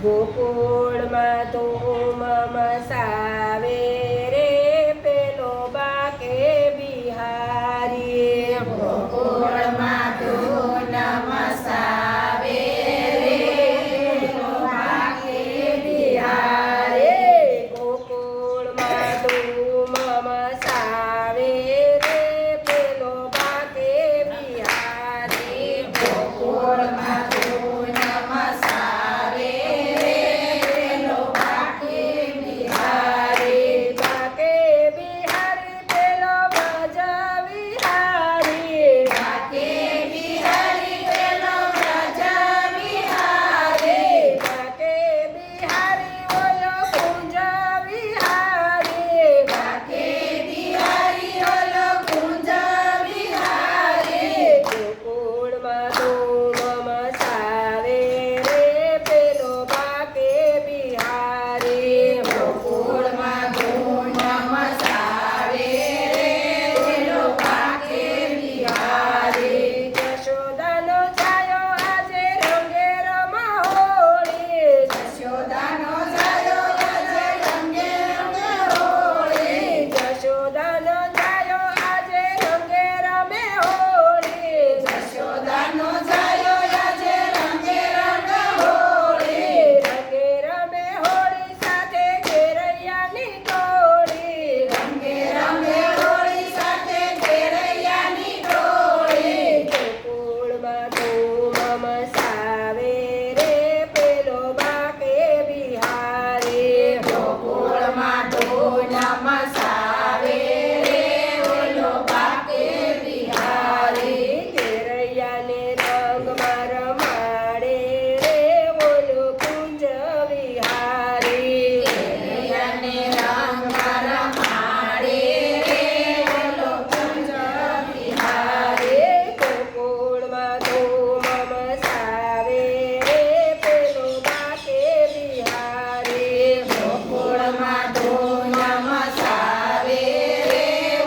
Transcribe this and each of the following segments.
ગોકુળમાં ધૂમ મસાવે રે પેલો બાકે બિહારી. ગોકુળમાં ધૂન મસાવે રે પેલો બાકે બિહારી. ગોકુળમાં ધૂમ મસાવે રે પેલો બાકે બિહારી. ગોકુળમાં ધૂન મસાવે રે પેલો બાકે બિહારી. બાકે બિહારી પેલો ભજા વિહારી. બાકે બિહારી પેલો પ્રજા વિહારી. બાકે બિહારી ઓલો કુંજ વિહારી. બાકે બિહારી ઓલો કુંજ વિહારી. ગોકુળમાં ધૂમ મસાવે રે પેલો બાકે બિહારી. ગોકુળમાં ધૂન મસાવે રે પેલો બાકે બિહારી. યશોદાનો છાયો આજે રંગે રમા હોળી. યશોદાનો છાયો આજે રંગે રંગે હોળી. યશોદાનો છાયો આજે રંગે રમે હોળી. યશોદાનો છાયો આજે રંગે રંગે હોળી. રંગે રમે હોળી સાથે ઘેરૈયાની ટોળી. રંગે રંગે હોળી સાથે ઘેરૈયાની ટોળી. ગોકુળમાં ધૂમ મસાવે રે પેલો બાકે બિહારી. ગોકુળમાં ધૂન મસાવે રે ઓલો બાકે બિહારી. ઘેરૈયાને રંગમાં રમાડે રે ઓલો કુંજ વિહારી. ઘેરૈયાને રંગમાં રમાડે રે ઓલો કુંજ વિહારી. ગોકુળમાં ધૂમ મસાવે રે પેલો બાકે બિહારી. ગોકુળમાં ધૂન મસાવે રે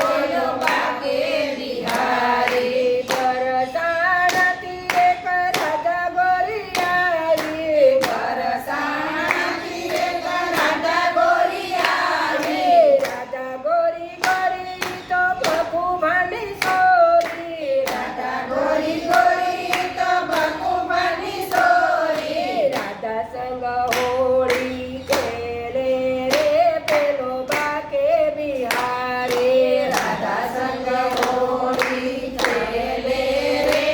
ઓલો બાકે બિહારી. બરસાણાથી એક રાધા ગોરી આવી. વરસાણાથી એક રાધા ગોરી આવી. રાધા ગોરી ગોરી તો ભગુભાની સોરી. રાધા ગોરી ગોરી તો ભગુભાની સોરી. રાધા સંગ હોળી ખેલે રે પેલો બાકે બિહારી. રાધા સંગ હોળી ખેલે રે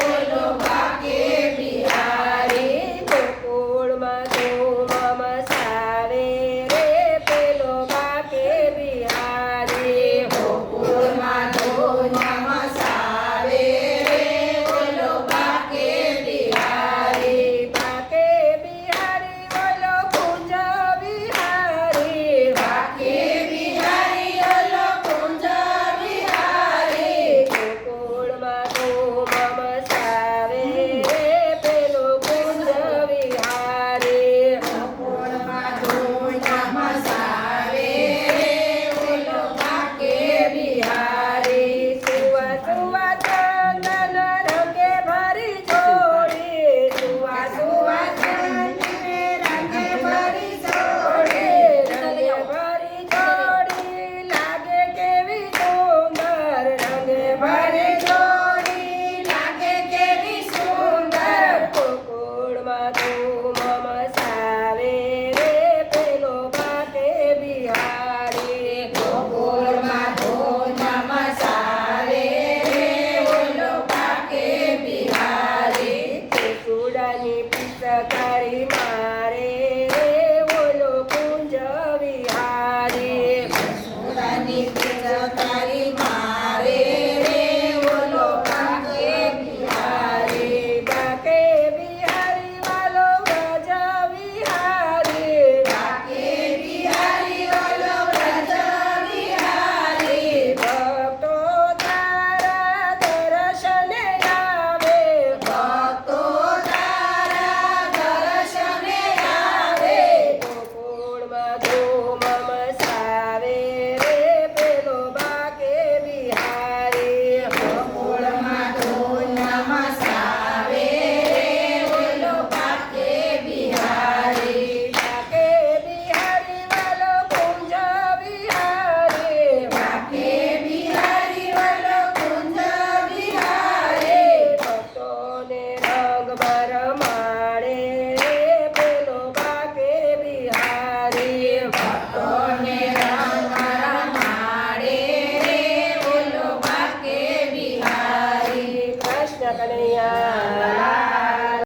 ઓલો બાકે બિહારી. ગોકુળમાં ધૂમ મસાવે રે પેલો બાકે બિહારી. ગોકુળમાં ધૂન મસાવે રે ઓલો બાકે બિહારી. બાકે બિહારી ઓલો કુંજ વિહારી. બાકે બિહારી ઓલો કુંજ વિહારી. ગોકુળમાં ધૂમ મસાવે રે પેલો કુંજ વિહારી. ગોકુળમાં ધૂન મસાવે રે ઓલો બાકે બિહારી. સુવા સુવા ચંદન રંગે ભરી છોડી. સુવા સુવા ચંદને રંગે ભરી છોડી. રંગે ભરી છોડી લાગે કેવી સુંદર. રંગે ભરી જોડી લાગે કેવી સુંદર. ગોકુળમાં ધૂમ મસાવે રે પેલો બાકે બિહારી. ગોકુળમાં ધૂન મસાવે રે ઓલો બાકે બિહારી. સુડાની પિચકારી માં